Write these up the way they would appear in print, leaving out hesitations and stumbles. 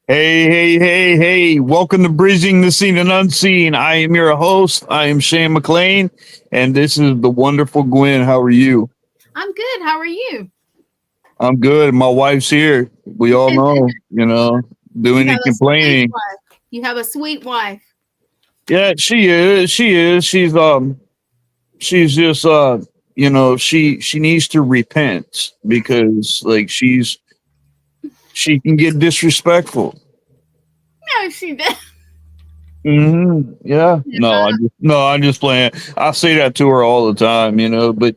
Hey. Welcome to Bridging the Seen and Unseen. I am your host. I am Shane McLain, and this is the wonderful Gwen. How are you? I'm good. How are you? I'm good. My wife's here. We all know, do You any have a sweet complaining. wife. You have a sweet wife. Yeah, she is. She is. She's just she needs to repent because she can get disrespectful. No, she did. Yeah. Yeah. I'm just playing. I say that to her all the time, but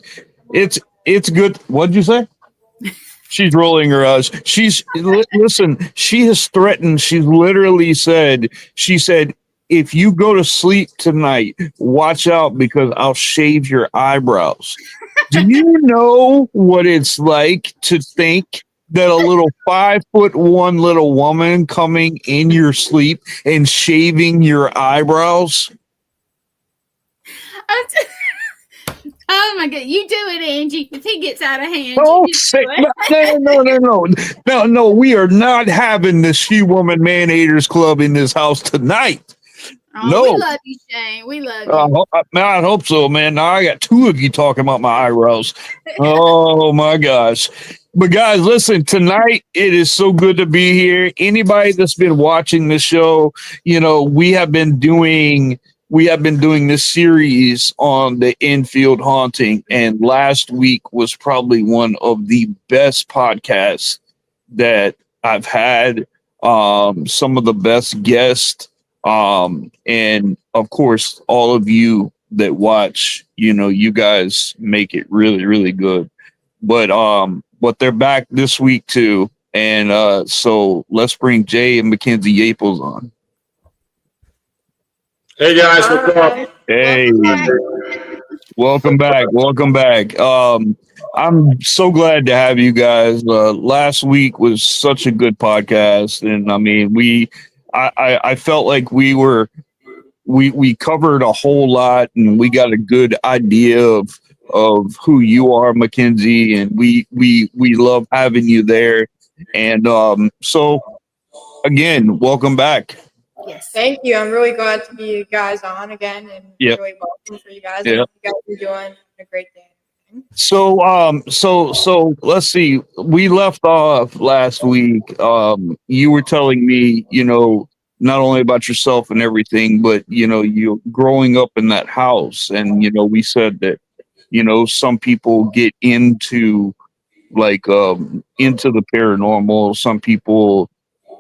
it's good. What'd you say? She's rolling her eyes. Listen. She has threatened. She's literally said. She said, "If you go to sleep tonight, watch out because I'll shave your eyebrows." Do you know what it's like to think that a little 5'1" little woman coming in your sleep and shaving your eyebrows? Oh my god, you do it, Angie. If he gets out of hand, you Don't just say do no, it. no. We are not having the She Woman Man Eaters Club in this house tonight. Oh, we No, love you, Shane. We love you. I hope so, man. Now I got two of you talking about my eyebrows. Oh my gosh. But guys, listen, tonight it is so good to be here. Anybody that's been watching the show, we have been doing this series on the Enfield haunting, and last week was probably one of the best podcasts that I've had. Some of the best guests, and of course, all of you that watch, you guys make it really, really good. But they're back this week too, and so let's bring Jay and Mackenzie Yaples on. Hey guys, what's up? Hey, Welcome back. welcome back. I'm so glad to have you guys. Last week was such a good podcast, and I mean, I felt like we covered a whole lot, and we got a good idea of who you are, Mackenzie, and we love having you there. And so again, welcome back. Yes. Thank you. I'm really glad to be you guys on again and Yep. really welcome for you guys. I Yep. hope you guys are doing a great day. So let's see. We left off last week. You were telling me, not only about yourself and everything, but you growing up in that house, and we said that some people get into the paranormal.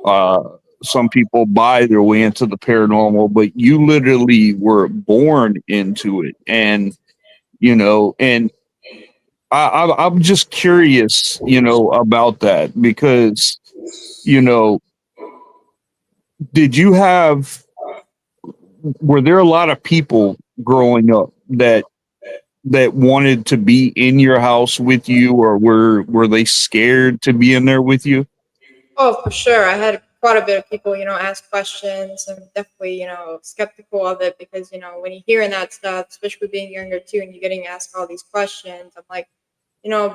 Uh, some people buy their way into the paranormal, but you literally were born into it, and I'm just curious, about that because, you know, did you have, were there a lot of people growing up that wanted to be in your house with you, or were they scared to be in there with you? Oh, for sure. I had quite a bit of people, ask questions and definitely, skeptical of it because, when you're hearing that stuff, especially being younger too, and you're getting asked all these questions, I'm like,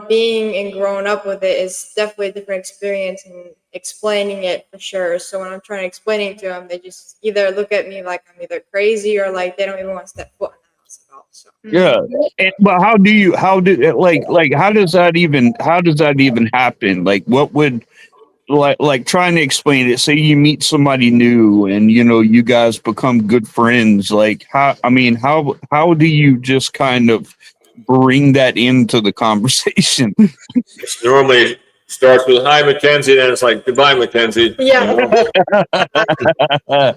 being and growing up with it is definitely a different experience and explaining it for sure. So when I'm trying to explain it to them, they just either look at me like I'm either crazy or like they don't even want to step foot in the house at all. So Yeah. But how does that even happen? Like, what would, like trying to explain it, say you meet somebody new and you guys become good friends, like how do you just kind of bring that into the conversation? It's normally starts with hi Mackenzie, then it's like goodbye Mackenzie. yeah,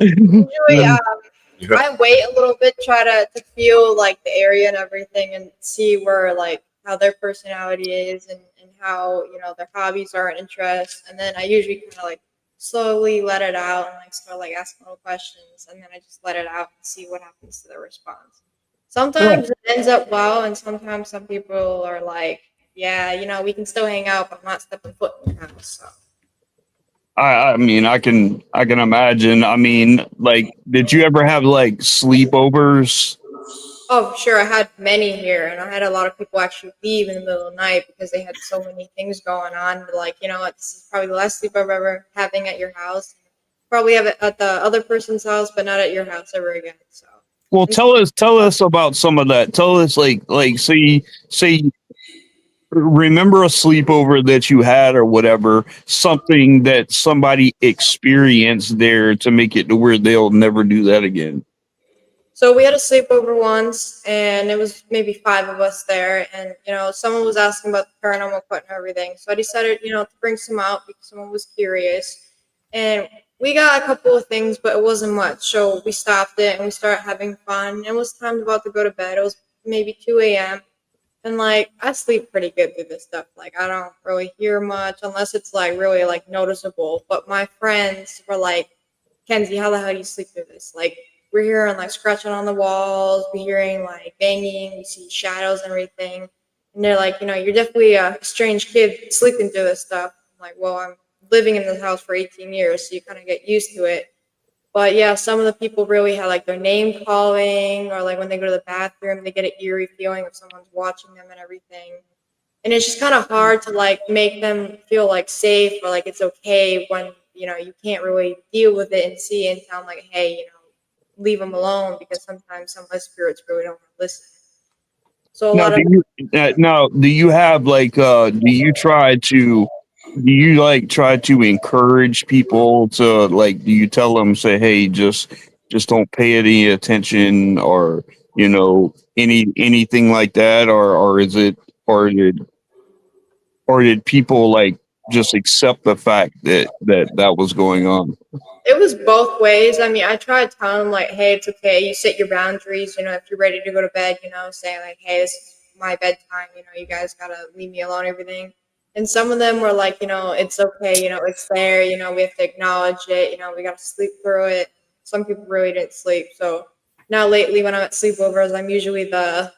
usually Yeah. I wait a little bit, try to feel like the area and everything, and see where like how their personality is and how their hobbies are and interests, and then I usually kind of like slowly let it out and like start like asking little questions, and then I just let it out and see what happens to their response. Sometimes it ends up well, and sometimes some people are like, yeah, we can still hang out, but I'm not stepping foot in the house. So. I can imagine. I mean, like, did you ever have like sleepovers? Oh, sure. I had many here, and I had a lot of people actually leave in the middle of the night because they had so many things going on. Like, this is probably the last sleep I've ever having at your house. probably have it at the other person's house, but not at your house ever again. So. Well, tell us about some of that. Tell us like say remember a sleepover that you had or whatever, something that somebody experienced there to make it to where they'll never do that again. So we had a sleepover once, and it was maybe 5 of us there. And someone was asking about the paranormal equipment and everything. So I decided, to bring some out because someone was curious. And we got a couple of things, but it wasn't much. So we stopped it and we started having fun. And it was time about to go to bed. It was maybe 2 a.m. And like I sleep pretty good through this stuff. Like I don't really hear much unless it's like really like noticeable. But my friends were like, Kenzie, how the hell do you sleep through this? Like we're hearing like scratching on the walls, we're hearing like banging, we see shadows and everything. And they're like, you're definitely a strange kid sleeping through this stuff. I'm like, well, I'm living in this house for 18 years, so you kind of get used to it. But yeah, some of the people really have like their name calling, or like when they go to the bathroom, they get an eerie feeling of someone's watching them and everything. And it's just kind of hard to like make them feel like safe or like it's okay when you can't really deal with it and see and tell them like, hey, leave them alone, because sometimes some of the spirits really don't want to listen. So a Now, lot of do you have like do you like try to encourage people to like do you tell them say hey just don't pay any attention or anything like that or is it or did people like just accept the fact that was going on? It was both ways. I mean, I tried telling them like, hey, it's okay. You set your boundaries. If you're ready to go to bed, say like, hey, this is my bedtime. You guys gotta leave me alone. Everything. And some of them were like, it's okay. It's there. We have to acknowledge it. We gotta sleep through it. Some people really didn't sleep. So now lately, when I'm at sleepovers, I'm usually the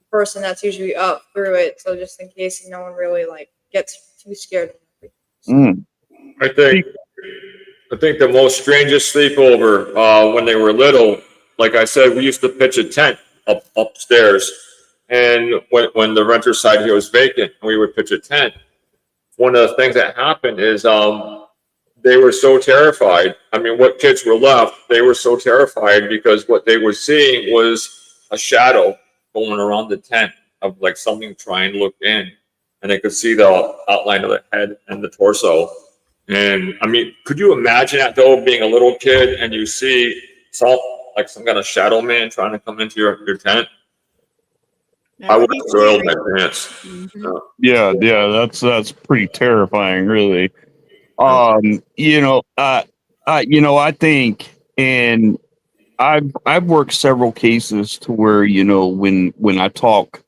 person that's usually up through it. So just in case no one really like gets too scared. Mm. I think the most strangest sleepover when they were little, like I said, we used to pitch a tent upstairs, and when the renter side here was vacant, we would pitch a tent. One of the things that happened is they were so terrified. I mean, what kids were left, they were so terrified because what they were seeing was a shadow going around the tent of like something trying to look in, and they could see the outline of the head and the torso. And I mean, could you imagine that though, being a little kid and you see some kind of shadow man trying to come into your tent? I would have soiled my pants. Mhm. Yeah, that's pretty terrifying, really. I think, and I've worked several cases to where when I talk,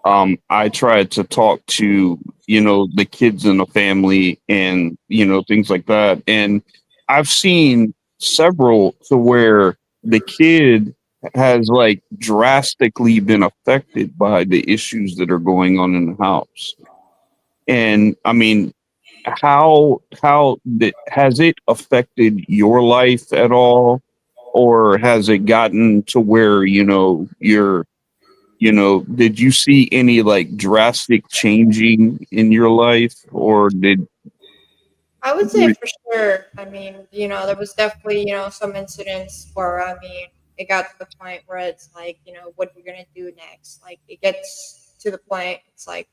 I try to talk to the kids in the family and things like that, and I've seen several to where the kid has like drastically been affected by the issues that are going on in the house. And I mean, how that has it affected your life at all, or has it gotten to where did you see any like drastic changing in your life, or did I would say for sure. I mean, there was definitely, some incidents where, I mean, it got to the point where it's like, what are you going to do next? Like, it gets to the point, it's like,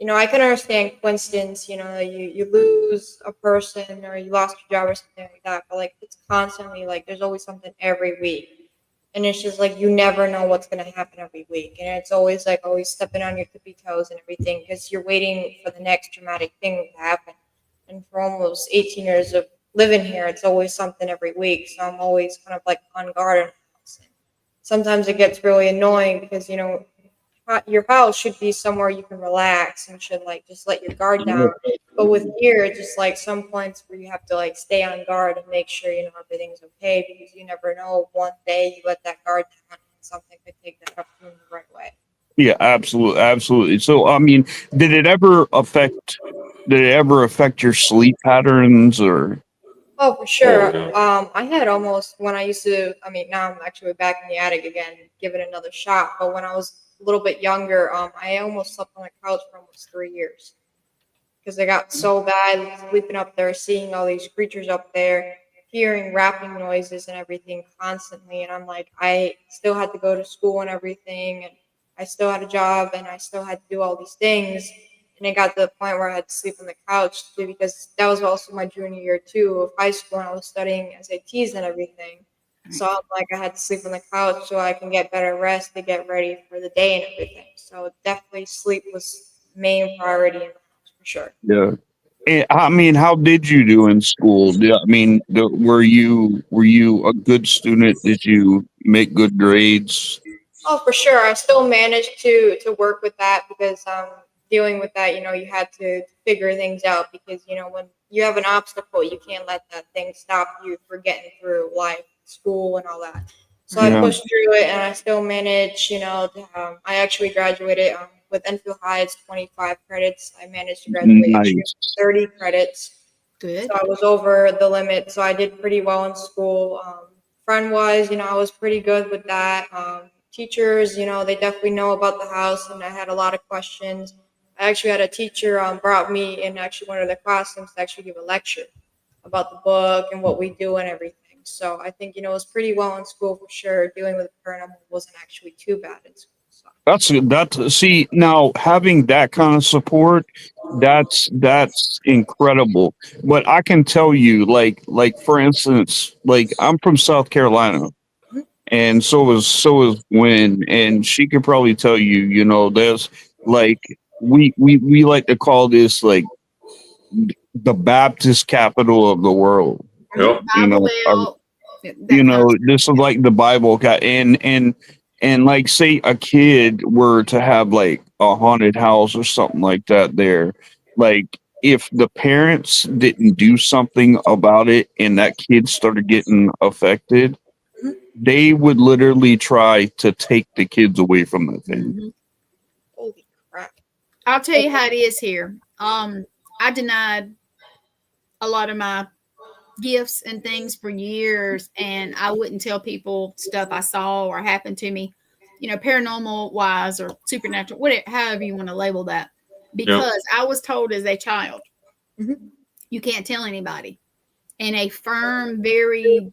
I can understand coincidence, you lose a person or you lost your job or something like that, but like, it's constantly like, there's always something every week. And it's just like, you never know what's going to happen every week. And it's always like, always stepping on your tippy toes and everything because you're waiting for the next dramatic thing to happen. And for almost 18 years of living here, it's always something every week. So I'm always kind of like on guard. And sometimes it gets really annoying because, your house should be somewhere you can relax and should like just let your guard down. But with here, it's just like some points where you have to like stay on guard and make sure everything's okay because you never know. One day you let that guard down and something could take that up in the right way. Yeah, absolutely, absolutely. So I mean, did it ever affect your sleep patterns or Oh, for sure. I had almost when I used to. I mean, now I'm actually back in the attic again, give it another shot. But when I was a little bit younger, I almost slept on the couch for almost 3 years because I got so bad sleeping up there, seeing all these creatures up there, hearing rapping noises and everything constantly. And I'm like, I still had to go to school and everything, and I still had a job, and I still had to do all these things. And it got to the point where I had to sleep on the couch too, because that was also my junior year too of high school, and I was studying SATs and everything. So I'm like, I had to sleep on the couch so I can get better rest to get ready for the day and everything. So definitely sleep was main priority in the house for sure. Yeah. And, I mean, how did you do in school? Were you a good student? Did you make good grades? Oh, for sure. I still managed to work with that because dealing with that, you had to figure things out because when you have an obstacle, you can't let that thing stop you from getting through life, school, and all that. So I Yeah. pushed through it, and I still managed. I actually graduated with Enfield House 25 credits. I managed to graduate actually with Nice. 30 credits. Good. So I was over the limit. So I did pretty well in school. Friend wise, I was pretty good with that. Teachers, they definitely know about the house, and I had a lot of questions. I actually had a teacher brought me in actually one of the classrooms to actually give a lecture about the book and what we do and everything. So I think it was pretty well in school for sure. Dealing with the paranormal wasn't actually too bad in school. So. That's see now having that kind of support, that's incredible. But I can tell you, like for instance, like I'm from South Carolina, and so is Gwen, and she could probably tell you, there's like we like to call this like the Baptist capital of the world. Yep. You Bible know, Belt, that kind of stuff. this is like the Bible guy, and like say a kid were to have like a haunted house or something like that there, like if the parents didn't do something about it and that kid started getting affected, Mhm. they would literally try to take the kids away from the thing. Mhm. Holy crap. I'll tell you how it is here. I denied a lot of my gifts and things for years, and I wouldn't tell people stuff I saw or happened to me, paranormal wise or supernatural, whatever, however you want to label that, because I was told as a child, Mhm. you can't tell anybody, and a firm, very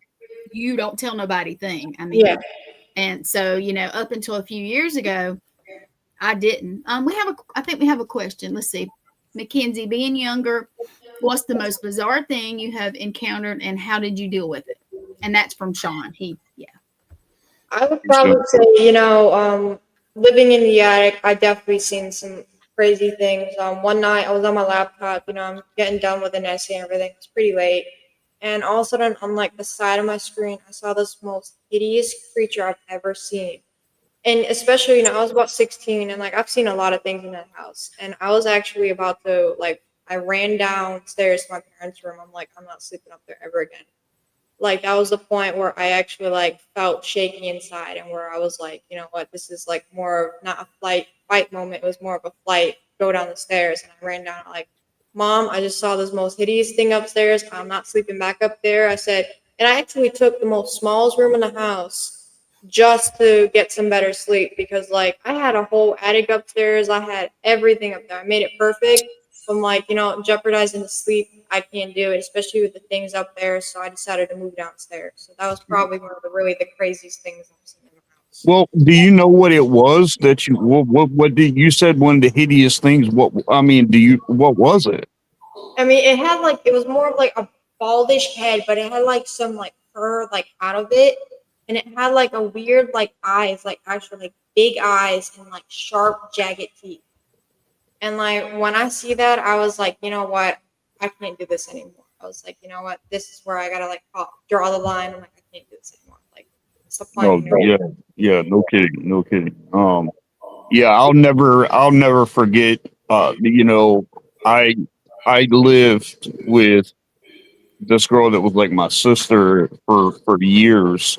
you don't tell nobody thing. I mean, Yeah. and so up until a few years ago, I didn't. I think we have a question. Let's see, Mackenzie, being younger, what's the most bizarre thing you have encountered and how did you deal with it? And that's from Sean. Yeah. I would probably say, living in the attic, I definitely seen some crazy things. One night I was on my laptop, I'm getting done with an essay and everything. It's pretty late. And all of a sudden, on like the side of my screen, I saw this most hideous creature I've ever seen. And especially, I was about 16 and like I've seen a lot of things in that house. And I was actually about to I ran downstairs to my parents' room. I'm like, I'm not sleeping up there ever again. Like that was the point where I actually felt shaky inside and where I was like, you know what, this is like more of not a fight moment, it was more of a flight, go down the stairs. And I ran down like, Mom, I just saw this most hideous thing upstairs. I'm not sleeping back up there. I said, and I actually took the most smallest room in the house just to get some better sleep because I had a whole attic upstairs. I had everything up there. I made it perfect. I'm like, jeopardizing the sleep, I can't do it, especially with the things up there. So I decided to move downstairs. So that was probably one of the craziest things I've seen in the house. Well, do you know what it was that you what did you said one of the hideous things? What I mean, what was it? I mean, it had it was more of a baldish head, but it had some fur out of it, and it had a weird eyes, actually big eyes and sharp jagged teeth. And when I see that, I was like, you know what? I can't do this anymore. I was like, you know what? This is where I gotta draw the line. I'm like, I can't do this anymore. It's the No, point. yeah, no kidding, no kidding. Yeah, I'll never forget. I I lived with this girl that was like my sister for years,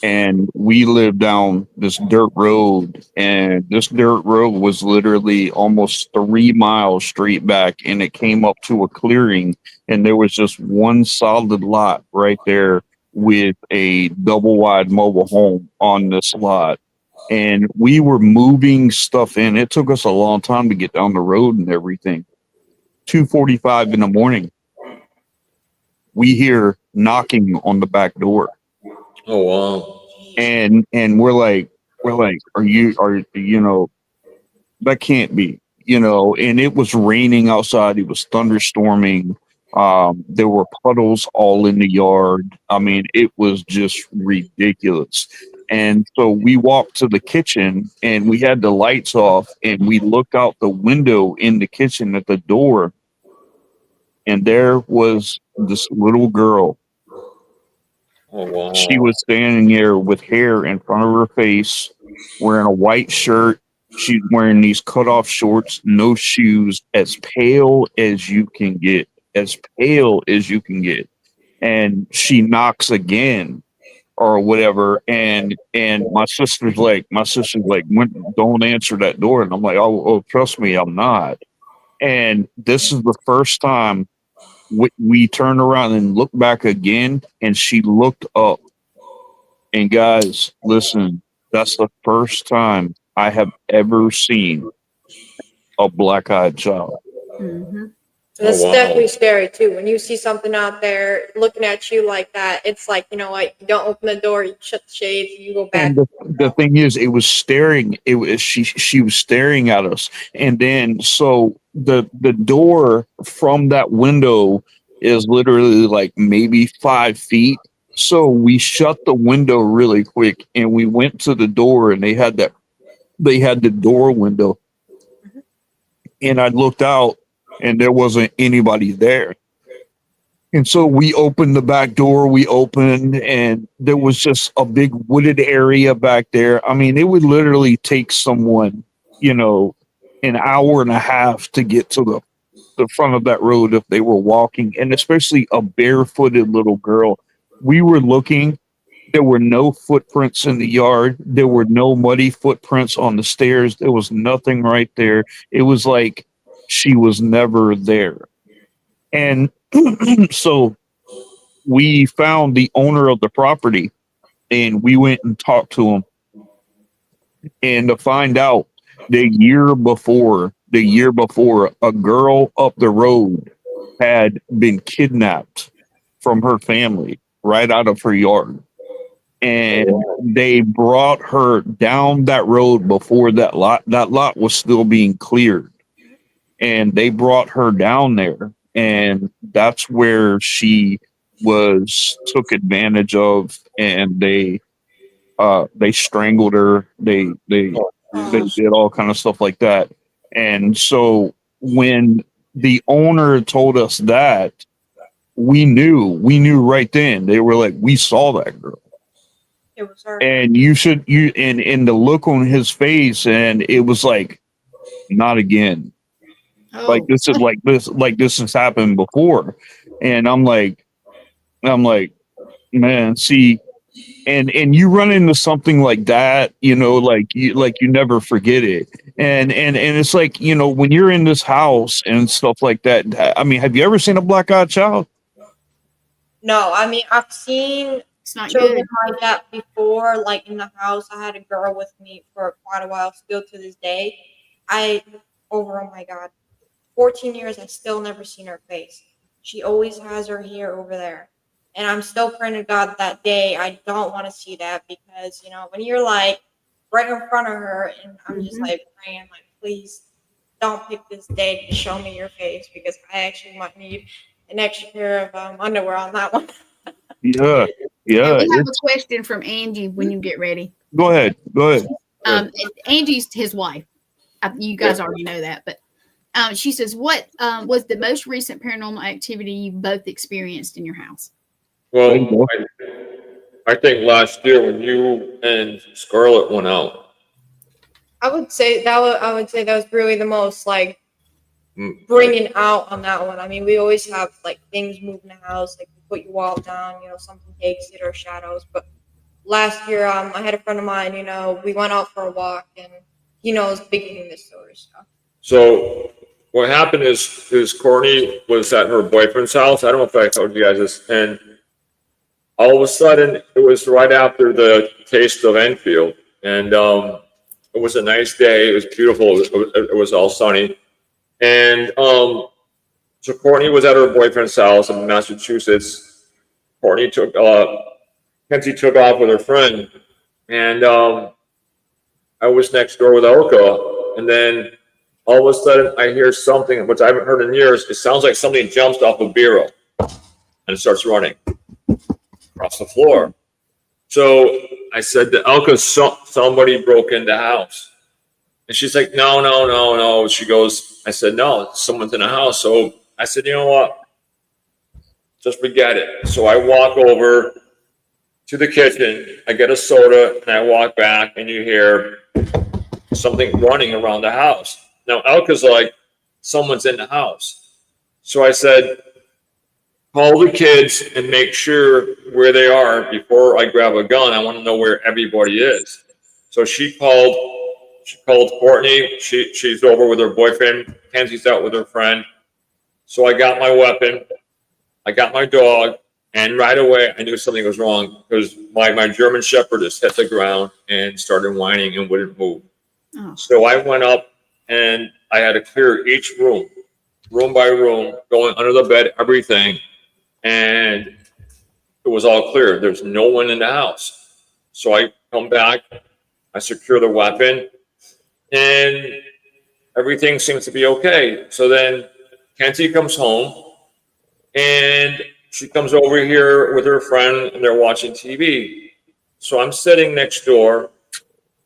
and we lived down this dirt road, and this dirt road was literally almost 3 miles straight back, and it came up to a clearing, and there was just one solid lot right there with a double wide mobile home on this lot, and we were moving stuff in. It took us a long time to get down the road and everything. 2:45 in the morning, we hear knocking on the back door. Oh wow. And we're like, are you know, that can't be, you know, and it was raining outside, it was thunderstorming. There were puddles all in the yard. I mean, it was just ridiculous. And so we walked to the kitchen and we had the lights off and we looked out the window in the kitchen at the door, and there was this little girl. Oh wow. She was standing there with hair in front of her face, wearing a white shirt. She's wearing these cutoff shorts, no shoes, as pale as you can get, as pale as you can get. And she knocks again or whatever. And my sister's like, don't answer that door. And I'm like, oh, trust me, I'm not. And this is the first time we turned around and looked back again, and she looked up. And guys, listen, that's the first time I have ever seen a black-eyed child. Mm-hmm. That's Oh, wow. definitely scary too. When you see something out there looking at you like that, it's like, you know what, you don't open the door, you shut the shades, you go back. And the thing is, it was staring. It was she was staring at us, and then so the door from that window is literally like maybe 5 feet. So we shut the window really quick, and we went to the door, and they had the door window, and I looked out, and there wasn't anybody there. And so we opened the back door, and there was just a big wooded area back there. I mean, it would literally take someone, you know, an hour and a half to get to the front of that road if they were walking, and especially a barefooted little girl. We were looking, there were no footprints in the yard, there were no muddy footprints on the stairs, there was nothing right there. It was like she was never there. And so we found the owner of the property, and we went and talked to him, and to find out the year before, a girl up the road had been kidnapped from her family right out of her yard. And they brought her down that road before that lot was still being cleared. And they brought her down there, and that's where she was took advantage of, and they strangled her. They did all kind of stuff like that. And so when the owner told us that, we knew right then. They were like, we saw that girl. It was her. And and the look on his face, and it was like, not again. Oh, Like this has happened before. And I'm like, man, see, and you run into something like that, you know, like you never forget it. And it's like, you know, when you're in this house and stuff like that. I mean, have you ever seen a black-eyed child? No, I mean, I've seen it's not children good. like that before, like in the house. I had a girl with me for quite a while, still to this day. Oh my God, 14 years, I still never seen her face. She always has her hair over there. And I'm still praying to God that day. I don't want to see that because, you know, when you're like right in front of her, and I'm just like praying, like, please don't pick this day to show me your face because I actually might need an extra pair of underwear on that one. Yeah. And Yeah. we have a question from Angie when you get ready. Go ahead. Angie's his wife. You guys already know that, but she says, what was the most recent paranormal activity you both experienced in your house? Well, I think last year when you and Scarlett went out. I would say that was really the most like bringing out on that one. I mean, we always have like things move in the house, like you put your wall down, you know, something takes it or shadows. But last year, I had a friend of mine, you know, we went out for a walk, and he knows big in this story. So what happened is Courtney was at her boyfriend's house. I don't know if I told you guys this, and all of a sudden it was right after the taste of Enfield, and it was a nice day. It was beautiful. It was all sunny, and so Courtney was at her boyfriend's house in Massachusetts, Courtney took, Kenzie took off with her friend, and I was next door with Elka, and then all of a sudden I hear something which I haven't heard in years. It sounds like somebody jumps off a bureau and starts running across the floor. So I said to Elka, somebody broke into the house. And she's like, no. She goes, I said, no, someone's in the house. So I said, you know what? Just forget it. So I walk over to the kitchen, I get a soda, and I walk back, and you hear something running around the house. Now, Elka's like, someone's in the house. So I said, call the kids and make sure where they are before I grab a gun. I want to know where everybody is. So she called Courtney. She's over with her boyfriend. Kenzie's out with her friend. So I got my weapon. I got my dog. And right away, I knew something was wrong because my German Shepherd just hit the ground and started whining and wouldn't move. Oh. So I went up and I had to clear each room by room, going under the bed, everything. And it was all clear. There's no one in the house. So I come back, I secure the weapon, and everything seems to be okay. So then Kenzie comes home, and she comes over here with her friend, and they're watching TV. So I'm sitting next door,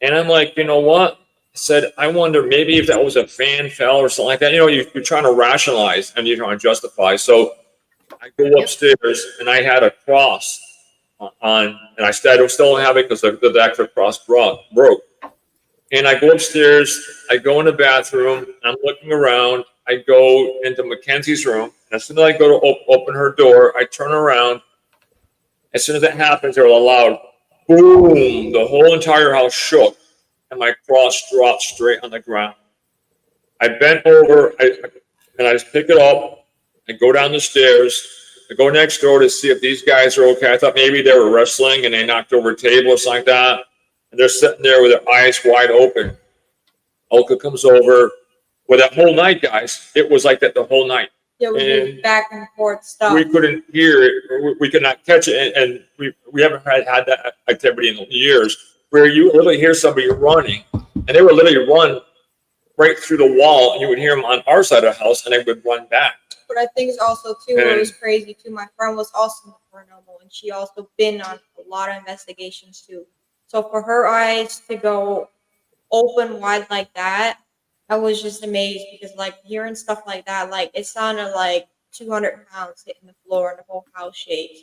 and I'm like, you know what? I said, I wonder maybe if that was a fan fell or something like that. You know, you're trying to rationalize and you're trying to justify. So I go upstairs, and I had a cross on, and I still have it because the extra cross broke. And I go upstairs, I go in the bathroom, I'm looking around, I go into Mackenzie's room, and as soon as I go to open her door, I turn around. As soon as that happens, there was a loud boom. The whole entire house shook, and my cross dropped straight on the ground. I bent over, and I just pick it up, I go down the stairs, I go next door to see if these guys are okay. I thought maybe they were wrestling and they knocked over a table or something like that. And they're sitting there with their eyes wide open. Elka comes over. Well, that whole night, guys, it was like that the whole night. Yeah, we did back and forth stuff. We couldn't hear it. We could not catch it. And we haven't had that activity in years where you literally hear somebody running. And they would literally run right through the wall. And you would hear them on our side of the house, and they would run back. But I think it's also, too, what was crazy, too, my friend was also in the paranormal, and she also been on a lot of investigations, too. So for her eyes to go open wide like that, I was just amazed because, like, hearing stuff like that, like, it sounded like 200 pounds hitting the floor and the whole house shakes.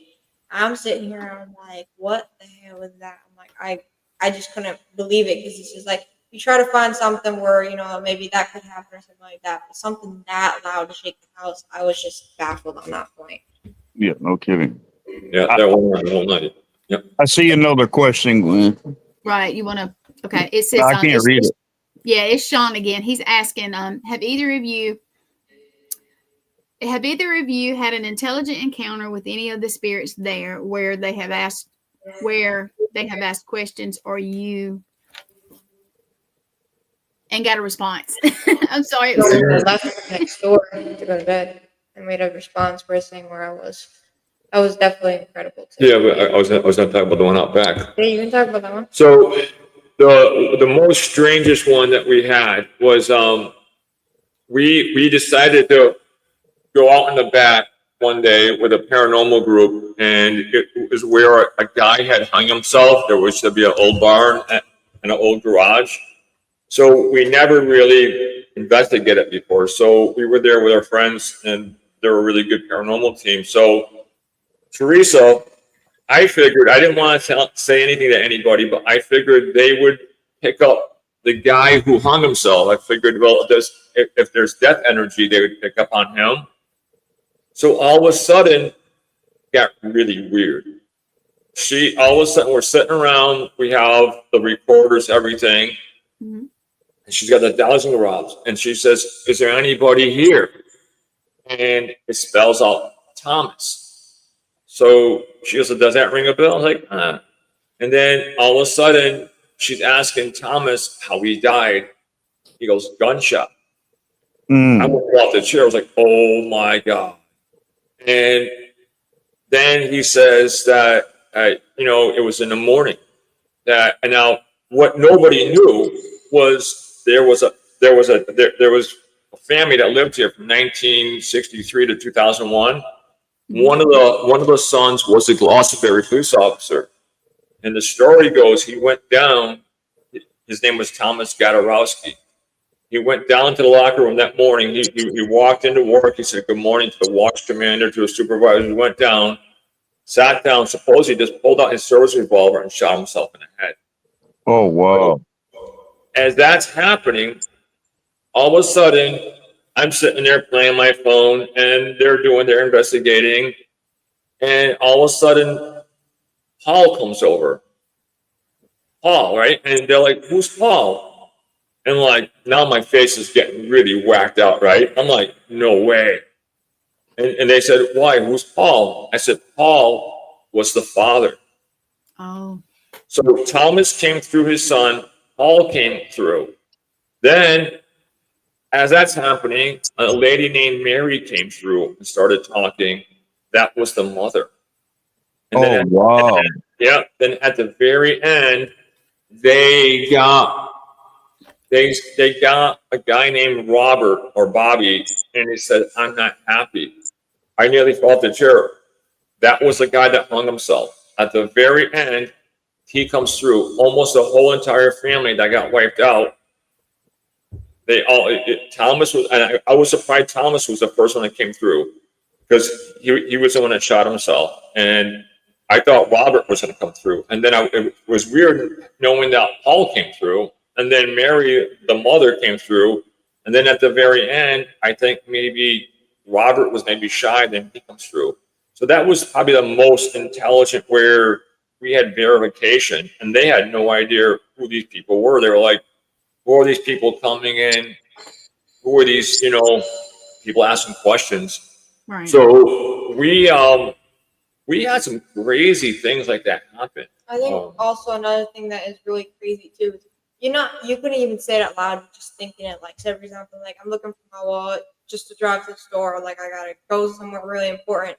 I'm sitting here and I'm like, what the hell is that? I'm like, I just couldn't believe it because it's just like, you try to find something where, you know, maybe that could happen or something like that, but something that loud to shake the house, I was just baffled on that point. Yeah, no kidding. Yeah, that one the whole night. Yep. I see another question, Glenn. Right. You want to, okay. It says, I can't read it. Yeah, it's Sean again. He's asking, have either of you had an intelligent encounter with any of the spirits there where they have asked questions or you and got a response? I'm sorry. I left next door to go to bed and made a response first thing where I was. That was definitely incredible too. Yeah, but I was going to talk about the one out back. Yeah, you can talk about that one. So the most strangest one that we had was we decided to go out in the back one day with a paranormal group, and it was where a guy had hung himself. There was to be an old barn and an old garage. So we never really investigated it before. So we were there with our friends, and they're a really good paranormal team. So Teresa, I figured, I didn't want to say anything to anybody, but I figured they would pick up the guy who hung himself. I figured, well, if there's death energy, they would pick up on him. So all of a sudden, it got really weird. All of a sudden, we're sitting around, we have the recorders, everything. Mm-hmm. And she's got 1,000 robs. And she says, is there anybody here? And it spells out Thomas. So she goes, does that ring a bell? I was like, And then all of a sudden, she's asking Thomas how he died. He goes, gunshot. I went off the chair. I was like, oh my God. And Then he says that, it was in the morning that, and now what nobody knew was there was a family that lived here from 1963 to 2001. One of the sons was a Glossary police officer, and the story goes he went down. His name was Thomas Gadarowski. He went down to the locker room that morning. He walked into work. He said good morning to the watch commander, to the supervisor. He went down, sat down. Supposedly just pulled out his service revolver and shot himself in the head. Oh, wow. As that's happening, all of a sudden, I'm sitting there playing my phone, and they're doing their investigating, and all of a sudden, Paul comes over. Paul, right? And they're like, "Who's Paul?" And like, now my face is getting really whacked out, right? I'm like, "No way." And they said, "Why? Who's Paul?" I said, "Paul was the father." Oh. So Thomas came through his son, Paul came through. Then, as that's happening, a lady named Mary came through and started talking. That was the mother. And then wow. then at the very end, they got a guy named Robert or Bobby, and he said, "I'm not happy. I nearly fell off the chair." That was the guy that hung himself. At the very end, he comes through. Almost the whole entire family that got wiped out. Thomas was, and I was surprised Thomas was the first one that came through, because he was the one that shot himself. And I thought Robert was going to come through. And then it was weird knowing that Paul came through. And then Mary, the mother, came through. And then at the very end, I think maybe Robert was maybe shy, then he comes through. So that was probably the most intelligent, where we had verification, and they had no idea who these people were. They were like, "Who are these people coming in? Who are these, people asking questions?" Right. So we had some crazy things like that happen. I think also another thing that is really crazy too is you couldn't even say it out loud, just thinking it. Like, say for example, like I'm looking for my wallet just to drive to the store, or like I gotta go somewhere really important.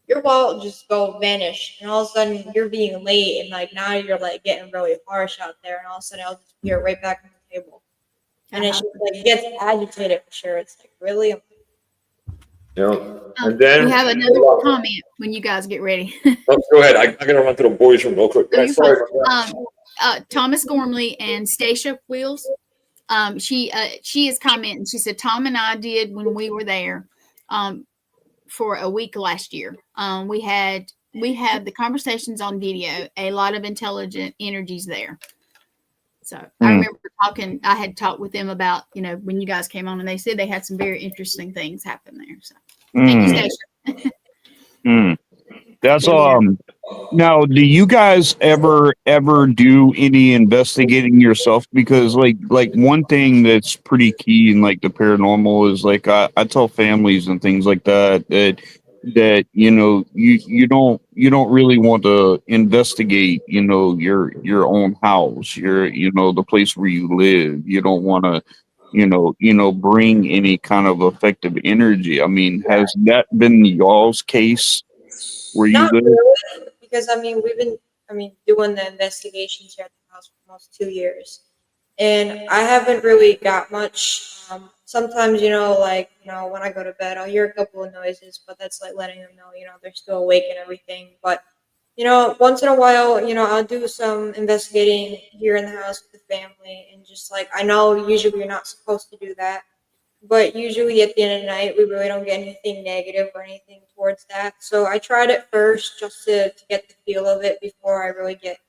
Your wallet just vanish, and all of a sudden you're being late, and like now you're like getting really harsh out there, and all of a sudden I'll just appear right back on the table, and it's just like it gets agitated for sure. It's like, really. And then we have another comment when you guys get ready. Go ahead. I gotta run to the boys' room real quick. Sorry about that. Thomas Gormley and Stacia Wheels. She is commenting. She said, "Tom and I did when we were there for a week last year. We had the conversations on video. A lot of intelligent energies there." So I remember I had talked with them about, when you guys came on, and they said they had some very interesting things happen there. So thank you, Stacia. That's now, do you guys ever do any investigating yourself? Because like one thing that's pretty key in like the paranormal is like I tell families and things like that you don't really want to investigate your own house, the place where you live. You don't want to bring any kind of effective energy. I mean, has that been y'all's case where you Not live? really, because we've been doing the investigations here at the house for almost 2 years, and I haven't really got much. Sometimes, when I go to bed, I'll hear a couple of noises, but that's like letting them know, they're still awake and everything. But, once in a while, I'll do some investigating here in the house with the family, and just like, I know usually you're not supposed to do that, but usually at the end of the night, we really don't get anything negative or anything towards that. So I tried it first just to get the feel of it before I really get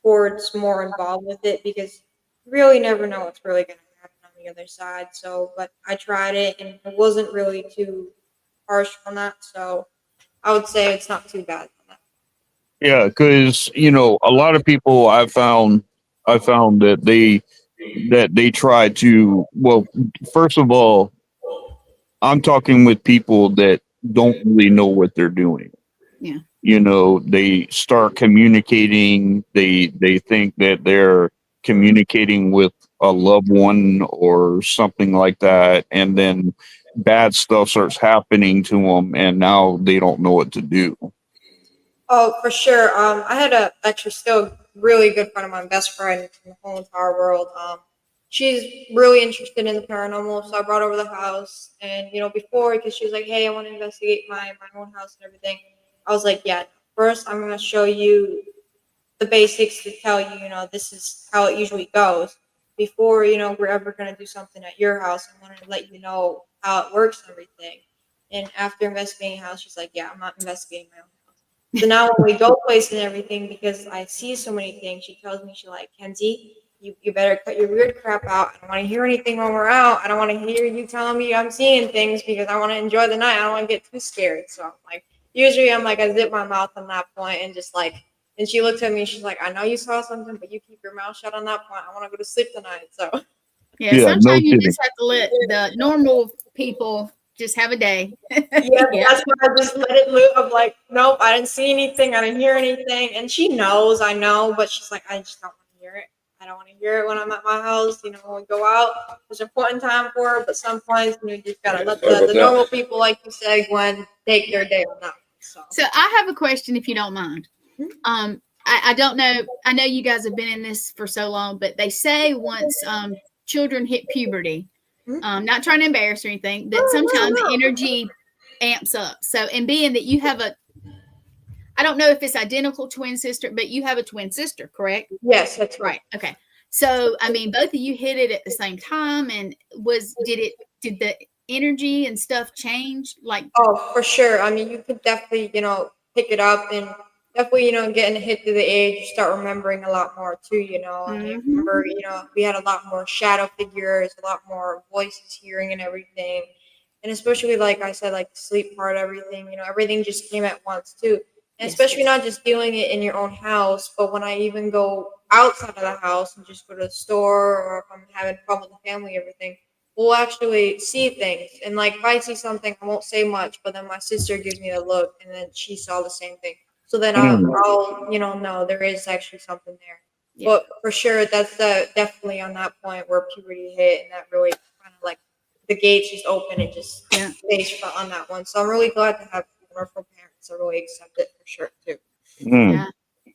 towards more involved with it, because you really never know what's really going to happen on the other side. So, but I tried it, and it wasn't really too harsh on that. So I would say it's not too bad on that. Yeah, because a lot of people I found that they try to. Well, first of all, I'm talking with people that don't really know what they're doing. Yeah. They start communicating. They think that they're communicating with a loved one or something like that, and then bad stuff starts happening to them, and now they don't know what to do. Oh, for sure. I had a actually still really good friend of mine, best friend in the whole entire world. She's really interested in the paranormal, so I brought her over the house. And before, because she was like, "Hey, I want to investigate my own house and everything," I was like, "Yeah, first I'm gonna show you the basics to tell you, this is how it usually goes. Before we're ever gonna do something at your house, I want to let you know how it works and everything." And after investigating a house, she's like, "Yeah, I'm not investigating my own." So now when we go places and everything, because I see so many things, she tells me, she's like, "Kenzie, you better cut your weird crap out. I don't want to hear anything when we're out. I don't want to hear you telling me I'm seeing things because I want to enjoy the night. I don't want to get too scared." So I'm like, usually I'm like, I zip my mouth on that point and just like, and she looked at me, she's like, "I know you saw something, but you keep your mouth shut on that point. I want to go to sleep tonight." So Yeah, Yeah, no sometimes you kidding. just have to let the normal people just have a day. yeah, that's why I just let it loose. I'm like, nope, I didn't see anything. I didn't hear anything. And she knows, I know, but she's like, I just don't want to hear it. I don't want to hear it when I'm at my house. When we go out, there's an important time for her, but some points you just gotta let the normal people, like you said, Gwen, take their day on that. So I have a question, if you don't mind. I don't know. I know you guys have been in this for so long, but they say once children hit puberty, not trying to embarrass or anything, that sometimes the energy amps up. So, and being that you have I don't know if it's identical twin sister, but you have a twin sister, correct? Yes, that's right. Okay. So, I mean, both of you hit it at the same time, and did the energy and stuff change? Like, oh, for sure. I mean, you could definitely, pick it up and definitely, getting a hit through the age, you start remembering a lot more too, And I remember, we had a lot more shadow figures, a lot more voices hearing and everything. And especially, like I said, like the sleep part, everything, everything just came at once too. And especially not just doing it in your own house, but when I even go outside of the house and just go to the store, or if I'm having fun with the family, everything, we'll actually see things. And like if I see something, I won't say much, but then my sister gives me a look, and then she saw the same thing. So then I'll know there is actually something there. Yeah. But for sure, that's definitely on that point where puberty hit, and that really kind of like the gates just open and just stays on that one. So I'm really glad to have wonderful parents that really accept it for sure too. Yeah.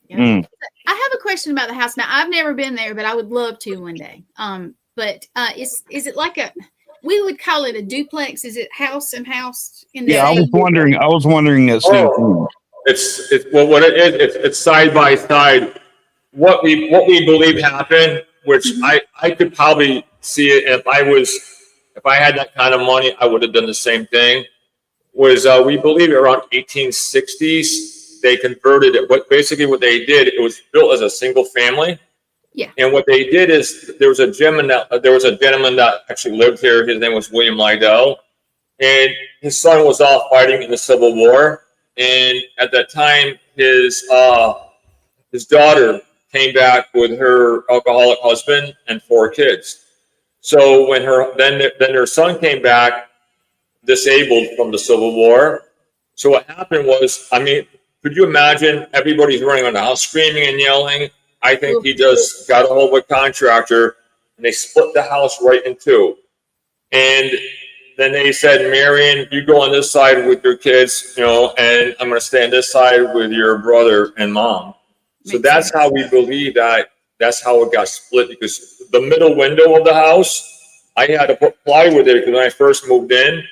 I have a question about the house. Now I've never been there, but I would love to one day. But is it like we would call it a duplex? Is it house and house in the Yeah, I was wondering that same thing. It's well, what it is. It's side by side. What we believe happened, which I could probably see it if I had that kind of money, I would have done the same thing. Was we believe around 1860s they converted it. What they did, it was built as a single family. Yeah. And what they did is there was a gentleman that actually lived here. His name was William Lydell, and his son was off fighting in the Civil War. And at that time, his daughter came back with her alcoholic husband and 4 kids. So when their son came back disabled from the Civil War. So what happened was, I mean, could you imagine everybody's running around the house screaming and yelling? I think he just got a hold of a contractor and they split the house right in two. And then they said, "Marion, you go on this side with your kids, and I'm going to stay on this side with your brother and mom." So that's how we believe that's how it got split, because the middle window of the house, I had to put plywood there because when I first moved in,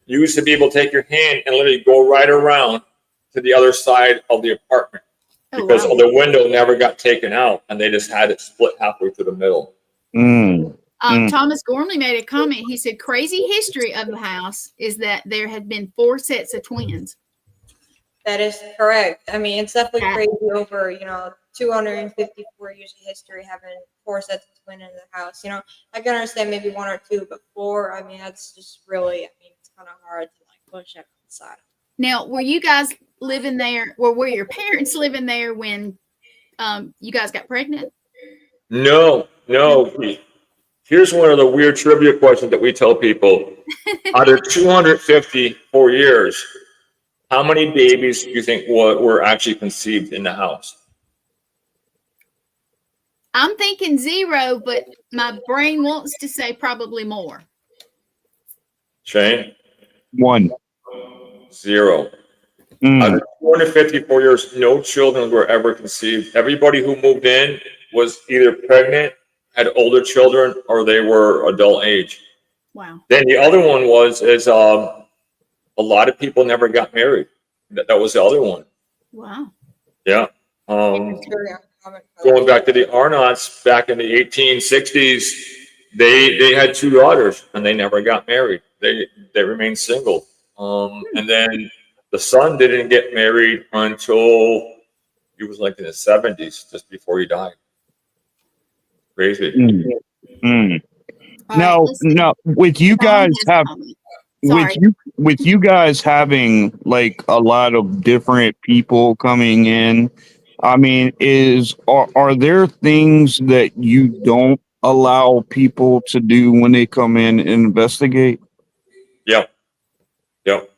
you used to be able to take your hand and literally go right around to the other side of the apartment because the window never got taken out, and they just had it split halfway through the middle. Thomas Gormley made a comment. He said, crazy history of the house is that there had been 4 sets of twins. That is correct. I mean, it's definitely crazy over, 254 years of history having 4 sets of twins in the house. I can understand maybe 1 or 2, but 4, I mean, that's just really, it's kind of hard to push it inside. Now, were you guys living there, or were your parents living there when you guys got pregnant? No. Here's one of the weird trivia questions that we tell people. Out of 254 years, how many babies do you think were actually conceived in the house? I'm thinking 0, but my brain wants to say probably more. Shane? 1. 0. Out Mm. of 254 years, no children were ever conceived. Everybody who moved in was either pregnant, had older children, or they were adult age. Wow. Then the other one is a lot of people never got married. That was the other one. Wow. Yeah. It's very uncommon for Going that. back to the Arnotts back in the 1860s, they had two daughters and they never got married. They remained single. And then the son didn't get married until he was like in the 70s, just before he died. Crazy. Mm. Mm. All right, let's see. Now, with you Dawn guys has a have comment. Sorry. with you guys having like a lot of different people coming in, I mean, are there things that you don't allow people to do when they come in and investigate? Yep. Yep.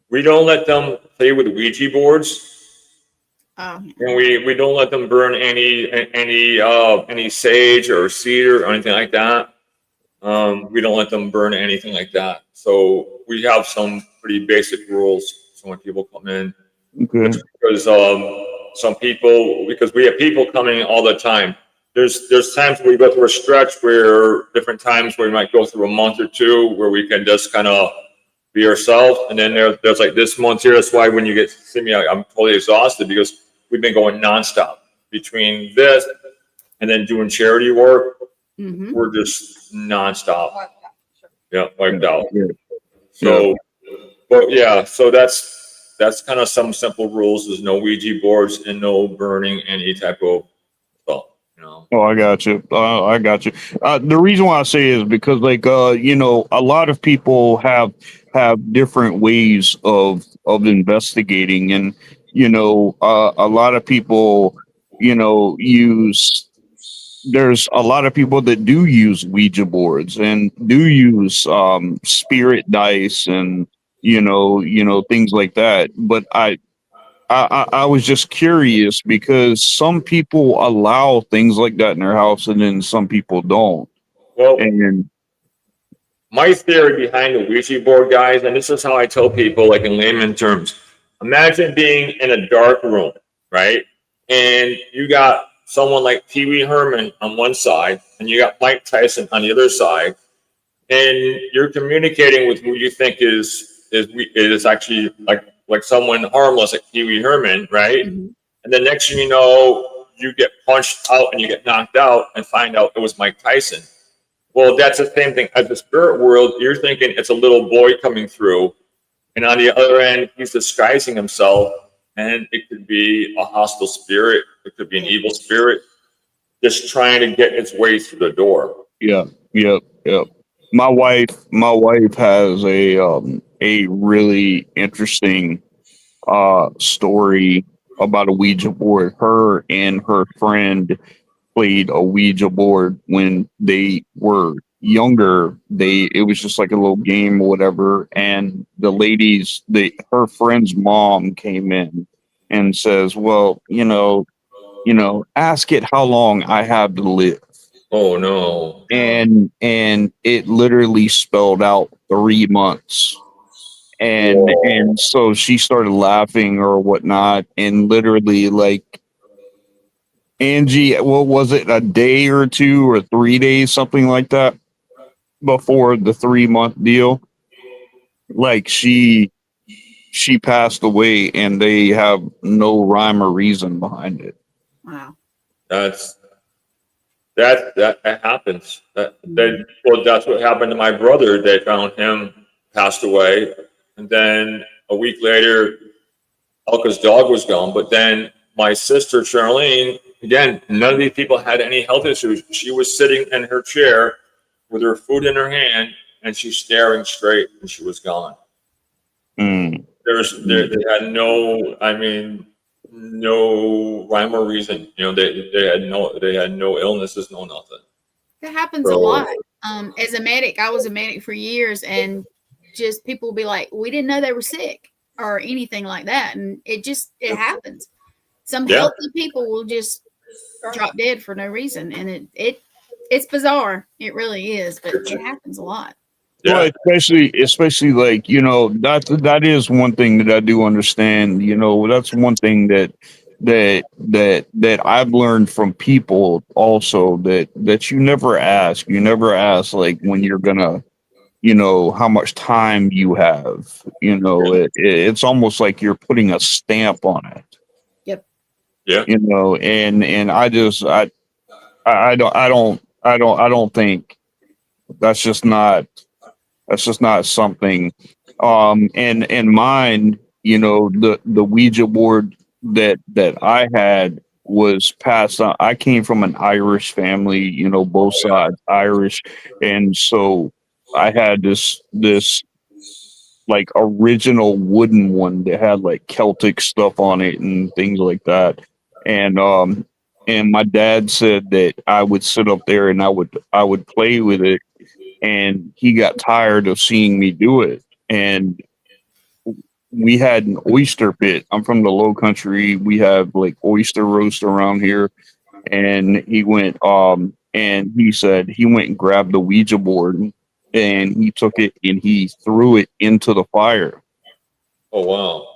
We don't let them play with Ouija boards. Oh, And we don't let them burn any sage or cedar or anything like that. We don't let them burn anything like that. So we have some pretty basic rules. So when people come in, Okay. because some people, because we have people coming all the time. There's times where we go through a stretch where different times where we might go through a month or two where we can just kind of be ourselves. And then there's like this month here. That's why when you get to see me, I'm totally exhausted because we've been going nonstop between this and then doing charity work. mm-hmm. We're just nonstop. Oh, yeah, sure. Yeah, wiped out. Yeah. So, but yeah, so that's kind of some simple rules. There's no Ouija boards and no burning any type of stuff, you know. Oh, I got you. I got you. The reason why I say is because, like, you know, a lot of people have different ways of investigating, and you know, a lot of people, you know, use. There's a lot of people that do use Ouija boards and do use spirit dice and you know things like that. But I was just curious because some people allow things like that in their house and then some people don't. Well, And my theory behind the Ouija board, guys, and this is how I tell people, like in layman terms. Imagine being in a dark room, right? And you got someone like Pee Wee Herman on one side, and you got Mike Tyson on the other side, and you're communicating with who you think is actually like someone harmless, like Pee Wee Herman, right? Mm-hmm. And then next thing you know, you get punched out and you get knocked out, and find out it was Mike Tyson. Well, that's the same thing. As the spirit world, you're thinking it's a little boy coming through, and on the other end, he's disguising himself, and it could be a hostile spirit. It could be an evil spirit just trying to get its way through the door. yeah, yep, yep. My wife has a really interesting story about a Ouija board. Her and her friend played a Ouija board when they were younger. It was just like a little game or whatever. And her friend's mom came in and says, "Well, ask it how long I have to live." Oh no! And it literally spelled out 3 months. And so she started laughing or whatnot, and literally like Angie, what was it, a day or 2 or 3 days, something like that, before the 3 month deal? Like she passed away, and they have no rhyme or reason behind it. Wow. That happens. Well, that's what happened to my brother. They found him passed away, and then a week later, Elka's dog was gone. But then my sister Charlene, again, none of these people had any health issues. She was sitting in her chair with her food in her hand, and she's staring straight, and she was gone. Mm. They had no, I mean, no rhyme or reason. You know, they had no illnesses, no nothing. That happens a lot. As a medic, I was a medic for years, and just people will be like, "We didn't know they were sick," or anything like that, and it happens. Some healthy people will just drop dead for no reason, and it's bizarre. It really is, but it happens a lot. Yeah. Well, especially like, that is one thing that I do understand. That's one thing that I've learned from people also, that you never ask. You never ask, like, when you're gonna, how much time you have. It's almost like you're putting a stamp on it. Yep. Yeah. And I don't think that's just not. That's just not something. And mine, the Ouija board that I had was passed on. I came from an Irish family, both sides Irish, and so I had this like original wooden one that had like Celtic stuff on it and things like that. And my dad said that I would sit up there and I would play with it, and he got tired of seeing me do it. And we had an oyster pit. I'm from the low country. We have like oyster roast around here. And and he said he went and grabbed the Ouija board, and he took it and he threw it into the fire. Oh, wow.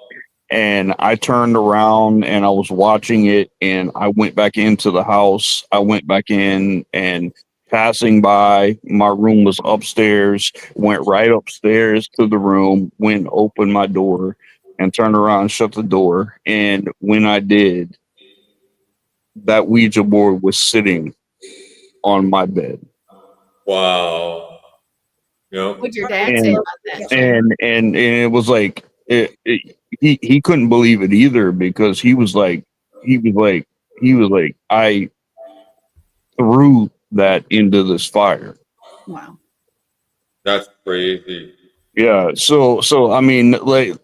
And I turned around and I was watching it, and I went back into the house. I went back in, and passing by, my room was upstairs, went right upstairs to the room, went and opened my door and turned around and shut the door. And when I did, that Ouija board was sitting on my bed. Wow. Yep. What'd your dad say And about that? and it was like he couldn't believe it either, because he was like I threw that into this fire. Wow. That's crazy. Yeah. So I mean, like,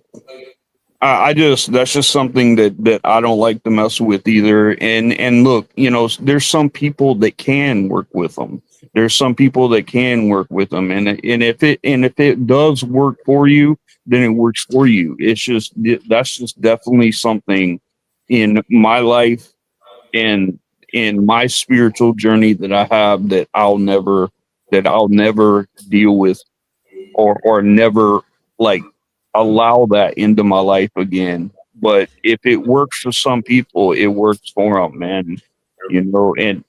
I just, that's just something that I don't like to mess with either. And look, there's some people that can work with them. There's some people that can work with them, and if it does work for you, then it works for you. That's just definitely something in my life and in my spiritual journey that I have that I'll never deal with, or never, like, allow that into my life again. But if it works for some people, it works for them, man. And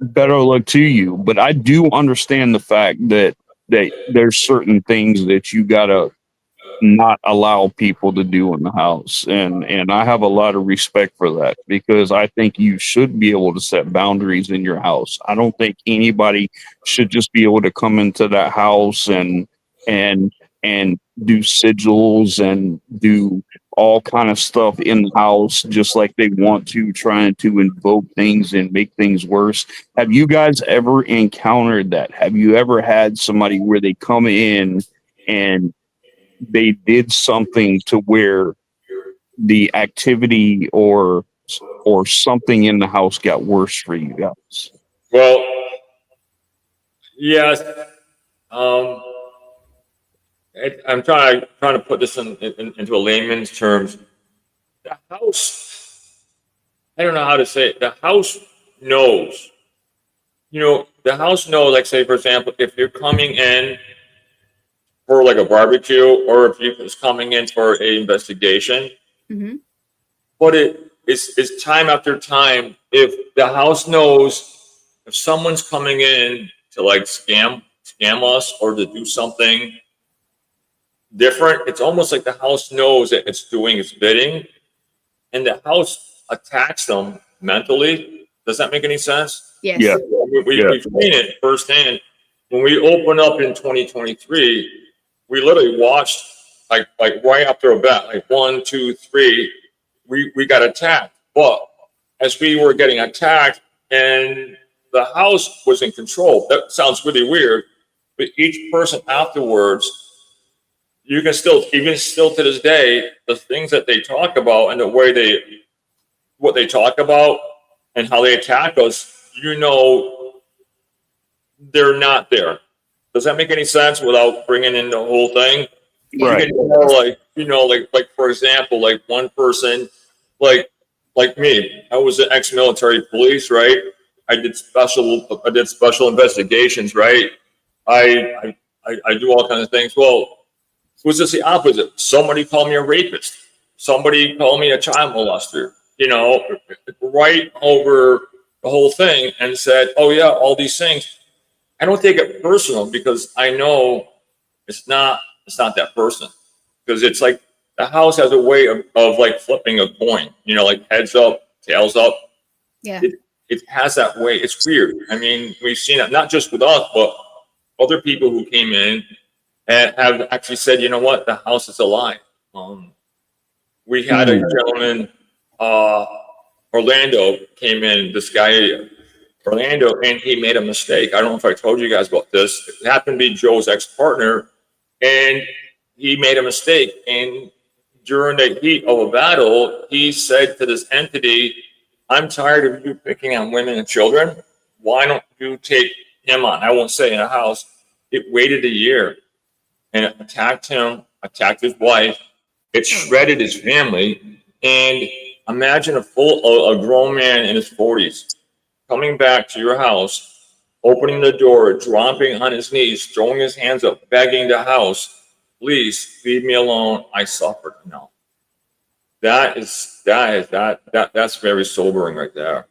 better luck to you. But I do understand the fact that there's certain things that you gotta not allow people to do in the house, and I have a lot of respect for that, because I think you should be able to set boundaries in your house. I don't think anybody should just be able to come into that house and do sigils and do all kind of stuff in the house just like they want to, trying to invoke things and make things worse. Have you guys ever encountered that? Have you ever had somebody where they come in and they did something to where the activity or something in the house got worse for you guys? Well, yes. I'm trying to put this into a layman's terms. The house, I don't know how to say it. The house knows. The house knows, like, say, for example, if you're coming in for like a barbecue, or if you're coming in for an investigation. Mm-hmm. But it's time after time. If the house knows if someone's coming in to like scam us or to do something different, it's almost like the house knows that it's doing its bidding, and the house attacks them mentally. Does that make any sense? Yes. Yeah. We've seen it firsthand. When we opened up in 2023, we literally watched like right after a bet, like 1, 2, 3, we got attacked. But as we were getting attacked and the house was in control, that sounds really weird, but each person afterwards, you can still, even still to this day, the things that they talk about and the way what they talk about and how they attack us, they're not there. Does that make any sense without bringing in the whole thing? Right. Like for example, like one person, like me, I was an ex-military police, right? I did special investigations, right? I I do all kinds of things. Well, it was just the opposite. Somebody called me a rapist. Somebody called me a child molester, right over the whole thing, and said, oh yeah, all these things. I don't take it personal because I know it's not that person. Because it's like the house has a way of like flipping a coin, like heads up, tails up. Yeah. It has that way. It's weird. I mean, we've seen it not just with us, but other people who came in and have actually said, you know what, the house is alive. We had a gentleman, Orlando, came in, this guy, Orlando, and he made a mistake. I don't know if I told you guys about this. It happened to be Joe's ex-partner, and he made a mistake. And during the heat of a battle, he said to this entity, I'm tired of you picking on women and children. Why don't you take him on? I won't say in a house. It waited a year, and it attacked him, attacked his wife. It shredded his family. And imagine a grown man in his 40s coming back to your house, opening the door, dropping on his knees, throwing his hands up, begging the house, please leave me alone. I suffered. No. That's very sobering right there.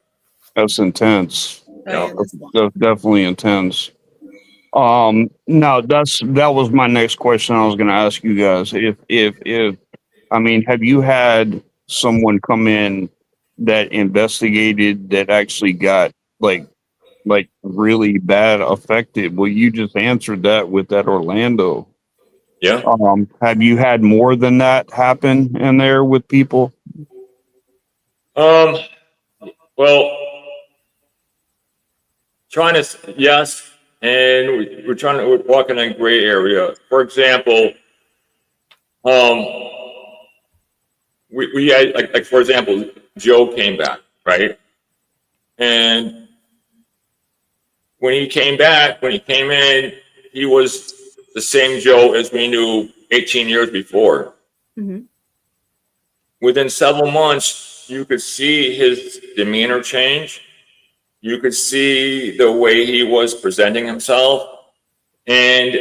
That's intense. Yeah. That's definitely intense. Now that was my next question I was going to ask you guys. If I mean, have you had someone come in that investigated that actually got like really bad affected? Well, you just answered that with that Orlando. Yeah. Have you had more than that happen in there with people? Well, yes, and we're walking in a gray area. For example, we had like for example, Joe came back, right? And when he came in, he was the same Joe as we knew 18 years before. Mm-hmm. Within several months, you could see his demeanor change. You could see the way he was presenting himself. And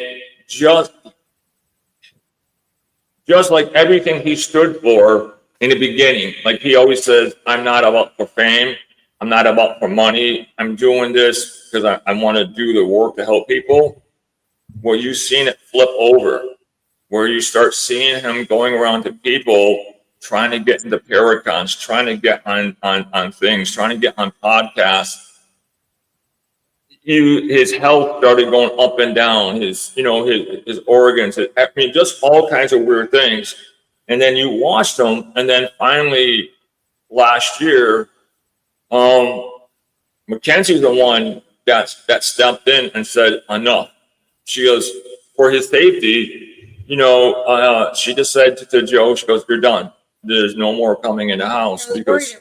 just like everything he stood for in the beginning, like he always says, I'm not about for fame. I'm not about for money. I'm doing this because I want to do the work to help people. Well, you've seen it flip over, where you start seeing him going around to people, trying to get into paragons, trying to get on things, trying to get on podcasts. His health started going up and down. His organs. I mean, just all kinds of weird things. And then you watched him, and then finally last year, Mackenzie's the one that stepped in and said enough. She goes, for his safety, she just said to Joe, she goes, you're done. There's no more coming in the house. Because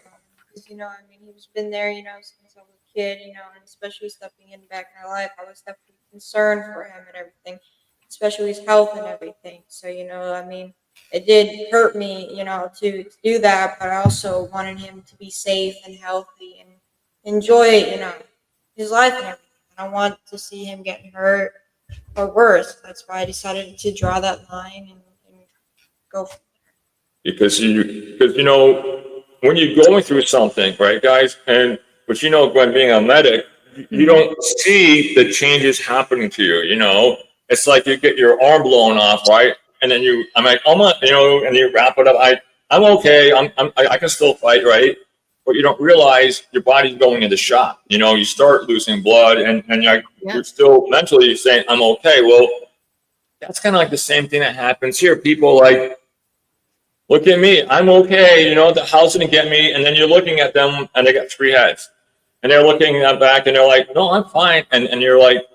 he was been there, since I was a kid, and especially stepping in back in my life, I was definitely concerned for him and everything, especially his health and everything. So, it did hurt me, to do that, but I also wanted him to be safe and healthy and enjoy, his life and everything. I don't want to see him getting hurt or worse. That's why I decided to draw that line and go. Because when you're going through something, right, guys, but Gwen, being a medic, you don't see the changes happening to you. It's like you get your arm blown off, right, and then I'm like, oh my, and you wrap it up. I'm okay. I can still fight, right? But you don't realize your body's going into shock. You start losing blood, and you're still mentally saying, I'm okay. Well, that's kind of like the same thing that happens here. People like, look at me, I'm okay. The house didn't get me. And then you're looking at them, and they got 3 heads. And they're looking back, and they're like, no, I'm fine. And you're like,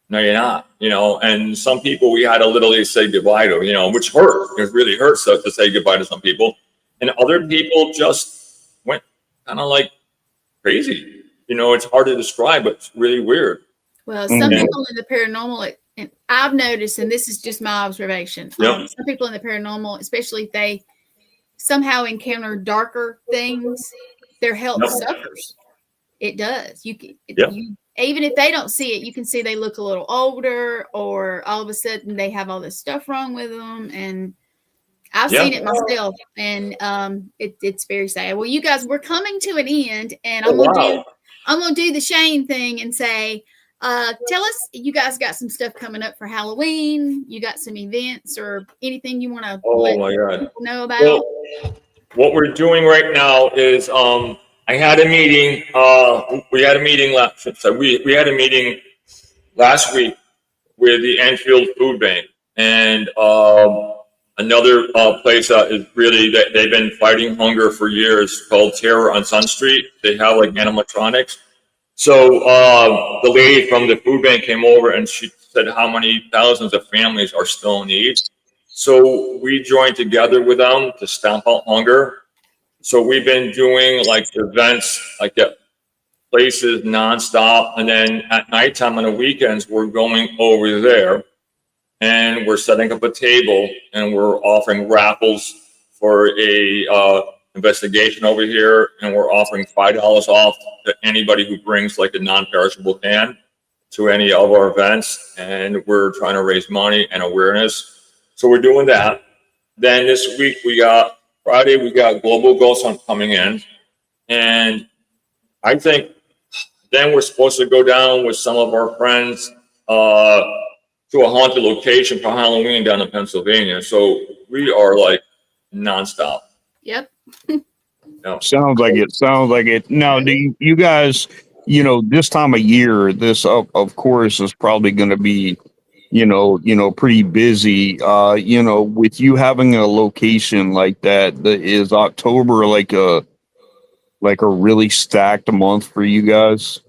no, you're not. And some people we had to literally say goodbye to, which hurt. It really hurts to say goodbye to some people. And other people just went kind of like crazy. It's hard to describe, but it's really weird. Well, some people in the paranormal, and I've noticed, and this is just my observation, some people in the paranormal, especially if they somehow encounter darker things, their health suffers. It does. even if they don't see it, you can see they look a little older, or all of a sudden they have all this stuff wrong with them. And I've seen it myself, and it's very sad. Well, you guys, we're coming to an end, and I'm gonna do the Shane thing and say, tell us, you guys got some stuff coming up for Halloween. You got some events or anything you want to let people know about? Well, what we're doing right now is I had a meeting. We had a meeting we had a meeting last week with the Enfield Food Bank, and another place is really that they've been fighting hunger for years, called Terror on Sun Street. They have like animatronics. So the lady from the food bank came over and she said how many thousands of families are still in need. So we joined together with them to stamp out hunger. So we've been doing like events like at places nonstop, and then at nighttime on the weekends we're going over there and we're setting up a table and we're offering raffles for a investigation over here, and we're offering $5 off to anybody who brings like a non-perishable can to any of our events, and we're trying to raise money and awareness. So we're doing that. Then this week Friday we got Global Ghost Hunt coming in, and I think then we're supposed to go down with some of our friends to a haunted location for Halloween down in Pennsylvania. So we are like nonstop. Yep. Sounds like it. Now, do you guys, this time of year, this of course is probably going to be, pretty busy. With you having a location like that, is October like a really stacked month for you guys?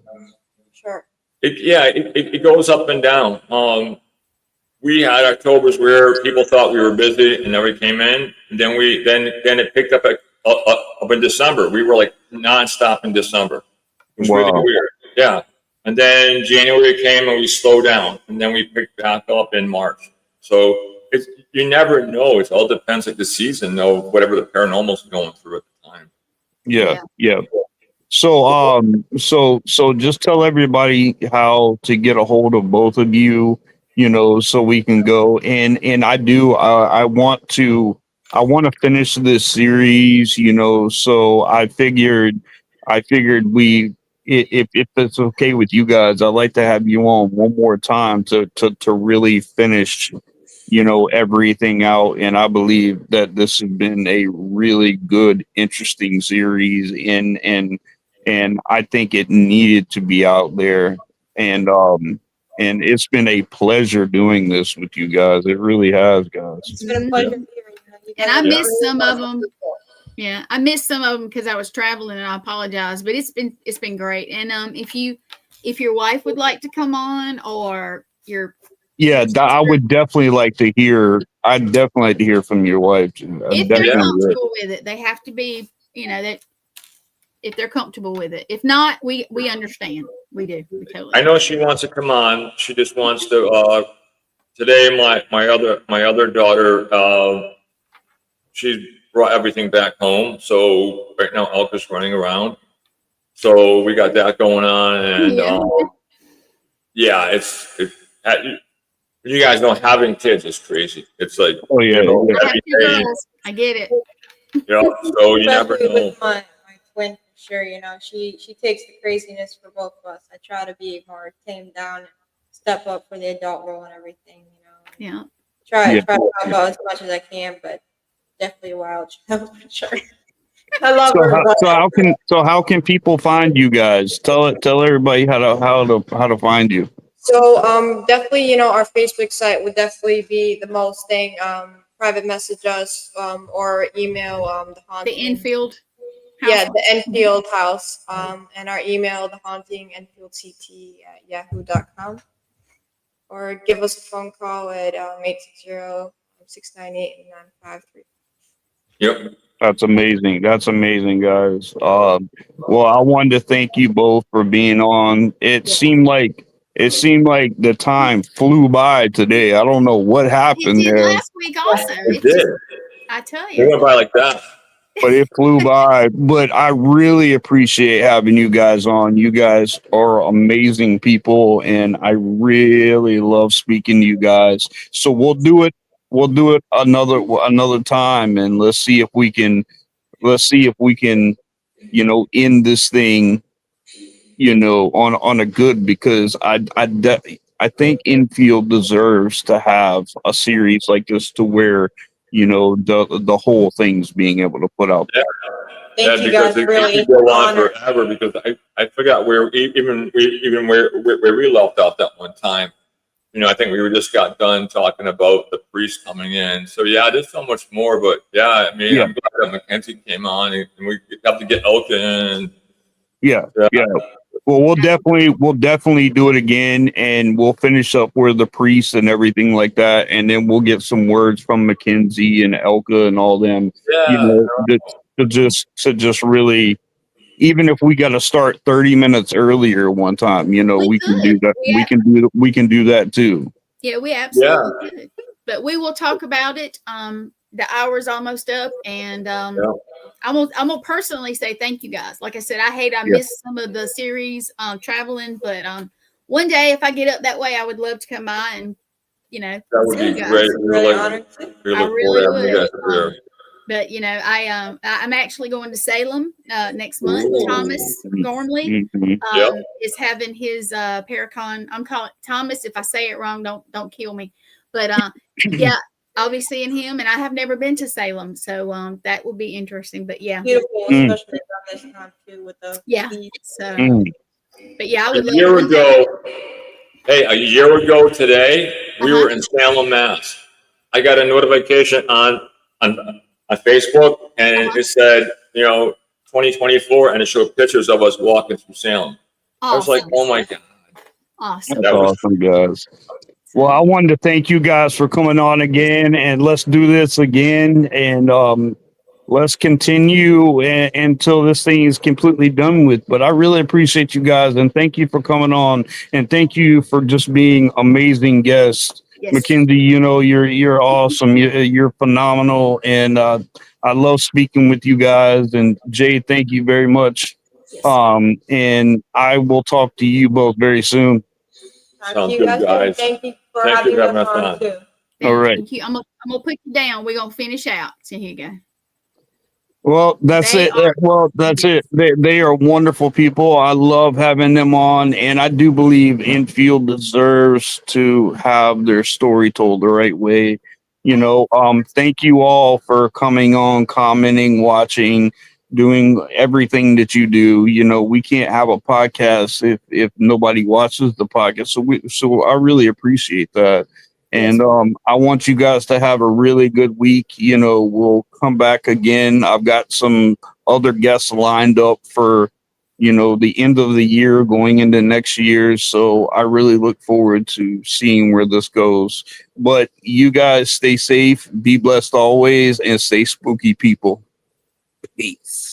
Sure. It goes up and down. We had Octobers where people thought we were busy and never came in. And then it picked up up in December. We were like nonstop in December. It was really weird. Yeah. And then January came and we slowed down, and then we picked back up in March. So you never know. It all depends like the season, though, whatever the paranormal's going through at the time. Yeah. So just tell everybody how to get a hold of both of you, so we can go. And I want to finish this series, so I figured if it's okay with you guys, I'd like to have you on one more time to really finish, everything out. And I believe that this has been a really good, interesting series, and I think it needed to be out there. And it's been a pleasure doing this with you guys. It really has, guys. It's been a pleasure. And I missed some of them. Yeah, I missed some of them because I was traveling, and I apologize. But it's been great. And if your wife would like to come on, or your I would definitely like to hear. I'd definitely like to hear from your wife. If they're comfortable with it, they have to be. That if they're comfortable with it. If not, we understand. We do. We totally. I know she wants to come on. She just wants to. Today, my other daughter, she brought everything back home. So right now, Elka's running around. So we got that going on, and you guys know, having kids is crazy. It's like, I have 2 girls. I get it. So you never know. With my twin, for sure. She takes the craziness for both of us. I try to be more tamed down, step up for the adult role and everything. Yeah. Try to help out as much as I can, but definitely a wild child for sure. I love her. So how can people find you guys? Tell everybody how to find you. So definitely, our Facebook site would definitely be the most thing. Private message us or email the haunting. The Enfield House. Yeah, the Enfield House. And our email, the haunting enfieldct@yahoo.com. Or give us a phone call at 860-698-9535. Yep. That's amazing, guys. Well, I wanted to thank you both for being on. It seemed like the time flew by today. I don't know what happened there. Last week also. It did. I tell It you. went by like that. but it flew by. But I really appreciate having you guys on. You guys are amazing people, and I really love speaking to you guys. So we'll do it. We'll do it another time, and let's see if we can. Let's see if we can, end this thing, on a good, because I think Enfield deserves to have a series like this to where, the whole thing's being able to put out. Yeah. Thank you because guys. it Really could go on honored. forever, because I forgot where we left out that one time. I think we just got done talking about the priest coming in. So yeah, there's so much more, but yeah, I mean, Yeah. I'm glad that Mackenzie came on, and we have to get Elkin in. Yeah. Yeah. Yeah. Well, we'll definitely do it again, and we'll finish up where the priests and everything like that, and then we'll get some words from Mackenzie and Elka and all them. Yeah. To just really, even if we got to start 30 minutes earlier one time, we can do that. We can do that too. Yeah, we absolutely could. But we will talk about it. The hour's almost up, and I'm gonna personally say thank you guys. Like I said, I missed some of the series traveling, but one day if I get up that way, I would love to come by and that would see be you guys. great. Really honored. I really would. Here. But I'm actually going to Salem next month. Ooh. Thomas Gormley Mhm. is having his Paracon. I'm calling Thomas. If I say it wrong, don't kill me. But yeah, I'll be seeing him, and I have never been to Salem, so that will be interesting. But yeah, Beautiful, especially around this time too with the heat. So, Mm. but yeah, I would A year love ago, a year ago today, we were in Salem, Mass. I got a notification on Facebook, and it said, 2024, and it showed pictures of us walking through Salem. I was like, oh my God. Awesome. That's awesome, guys. Well, I wanted to thank you guys for coming on again, and let's do this again, and let's continue until this thing is completely done with. But I really appreciate you guys, and thank you for coming on, and thank you for just being amazing guests. Yes. Mackenzie, you're awesome. You're phenomenal, and I love speaking with you guys. And Jay, thank you very much. Yes. And I will talk to you both very soon. Sounds good, guys. Thank you for Thank you having for us having us on too. All right. Thank you. I'm gonna put you down. We're gonna finish out. So here you go. Well, that's They it. are- Well, that's it. They are wonderful people. I love having them on, and I do believe Enfield deserves to have their story told the right way. Thank you all for coming on, commenting, watching, doing everything that you do. We can't have a podcast if nobody watches the podcast. So I really appreciate that. And I want you guys to have a really good week. We'll come back again. I've got some other guests lined up for, the end of the year going into next year. So I really look forward to seeing where this goes. But you guys stay safe, be blessed always, and stay spooky, people. Peace.